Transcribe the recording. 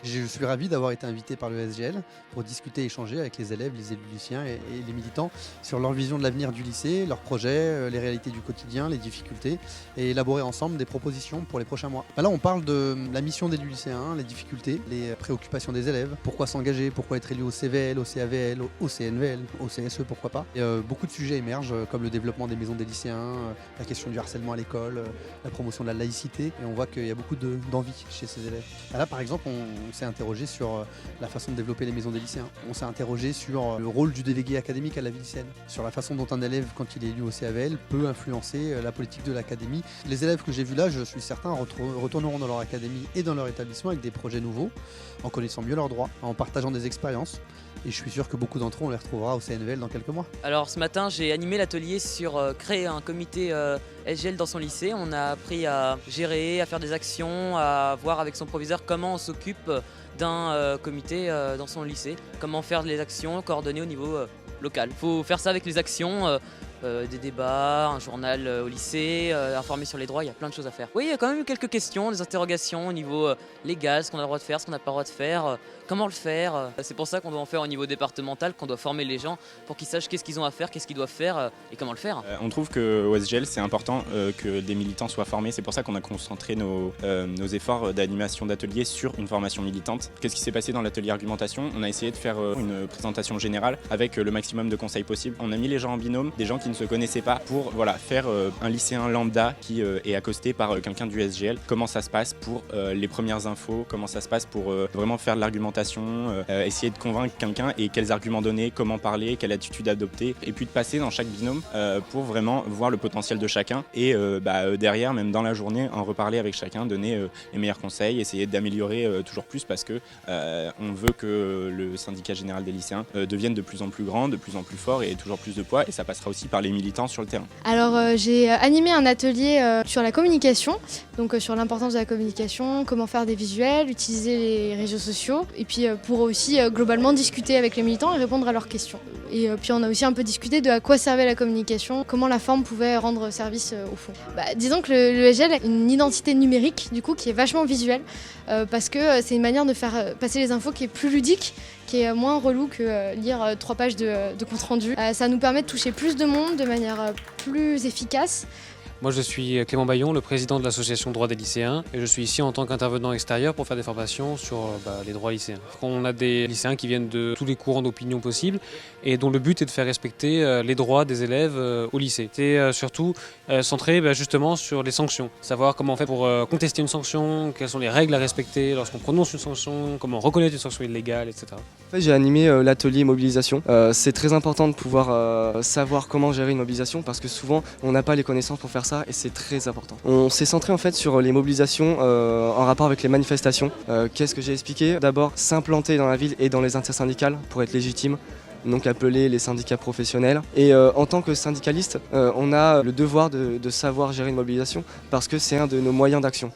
Je suis ravi d'avoir été invité par le SGL pour discuter et échanger avec les élèves, les élus lycéens et les militants sur leur vision de l'avenir du lycée, leurs projets, les réalités du quotidien, les difficultés et élaborer ensemble des propositions pour les prochains mois. Là, on parle de la mission des élus lycéens, les difficultés, les préoccupations des élèves, pourquoi s'engager, pourquoi être élu au CVL, au CAVL, au CNVL, au CSE, pourquoi pas. Et beaucoup de sujets émergent comme le développement des maisons des lycéens, la question du harcèlement à l'école, la promotion de la laïcité et on voit qu'il y a beaucoup d'envie chez ces élèves. Là, par exemple, on s'est interrogé sur la façon de développer les maisons des lycéens. On s'est interrogé sur le rôle du délégué académique à la vie lycéenne, sur la façon dont un élève, quand il est élu au CAVL, peut influencer la politique de l'académie. Les élèves que j'ai vus là, je suis certain, retourneront dans leur académie et dans leur établissement avec des projets nouveaux, en connaissant mieux leurs droits, en partageant des expériences. Et je suis sûr que beaucoup d'entre eux, on les retrouvera au CNVL dans quelques mois. Alors ce matin, j'ai animé l'atelier sur créer un comité SGL dans son lycée. On a appris à gérer, à faire des actions, à voir avec son proviseur comment on s'occupe d'un comité dans son lycée, comment faire les actions coordonnées au niveau local. Il faut faire ça avec les actions, des débats, un journal au lycée, informer sur les droits, il y a plein de choses à faire. Oui, il y a quand même eu quelques questions, des interrogations au niveau légal, ce qu'on a le droit de faire, ce qu'on n'a pas le droit de faire, comment le faire. C'est pour ça qu'on doit en faire au niveau départemental, qu'on doit former les gens pour qu'ils sachent qu'est-ce qu'ils ont à faire, qu'est-ce qu'ils doivent faire et comment le faire. On trouve qu'au SGL, c'est important que des militants soient formés. C'est pour ça qu'on a concentré nos efforts d'animation d'atelier sur une formation militante. Qu'est-ce qui s'est passé dans l'atelier argumentation? On a essayé de faire une présentation générale avec le maximum de conseils possibles. On a mis les gens en binôme, des gens qui ne se connaissaient pas, pour faire un lycéen lambda qui est accosté par quelqu'un du SGL. Comment ça se passe pour les premières infos, comment ça se passe pour vraiment faire de l'argumentation, essayer de convaincre quelqu'un et quels arguments donner, comment parler, quelle attitude adopter, et puis de passer dans chaque binôme pour vraiment voir le potentiel de chacun et derrière, même dans la journée, en reparler avec chacun, donner les meilleurs conseils, essayer d'améliorer toujours plus parce que on veut que le syndicat général des lycéens devienne de plus en plus grand, de plus en plus fort et toujours plus de poids, et ça passera aussi par les militants sur le terrain. Alors j'ai animé un atelier sur la communication, donc sur l'importance de la communication, comment faire des visuels, utiliser les réseaux sociaux, et puis pour aussi globalement discuter avec les militants et répondre à leurs questions. Et puis on a aussi un peu discuté de à quoi servait la communication, comment la forme pouvait rendre service au fond. Disons que le SGL a une identité numérique du coup qui est vachement visuelle parce que c'est une manière de faire passer les infos qui est plus ludique, qui est moins relou que lire 3 pages de compte rendu. Ça nous permet de toucher plus de monde de manière plus efficace. Moi je suis Clément Bayon, le président de l'association Droits des lycéens, et je suis ici en tant qu'intervenant extérieur pour faire des formations sur les droits lycéens. On a des lycéens qui viennent de tous les courants d'opinion possibles et dont le but est de faire respecter les droits des élèves au lycée. C'est surtout centré justement sur les sanctions, savoir comment on fait pour contester une sanction, quelles sont les règles à respecter lorsqu'on prononce une sanction, comment reconnaître une sanction illégale, etc. En fait, j'ai animé l'atelier mobilisation. C'est très important de pouvoir savoir comment gérer une mobilisation parce que souvent on n'a pas les connaissances pour faire ça et c'est très important. On s'est centré en fait sur les mobilisations en rapport avec les manifestations. Qu'est-ce que j'ai expliqué? D'abord, s'implanter dans la ville et dans les intersyndicales pour être légitime. Donc appeler les syndicats professionnels. Et en tant que syndicaliste, on a le devoir de savoir gérer une mobilisation parce que c'est un de nos moyens d'action.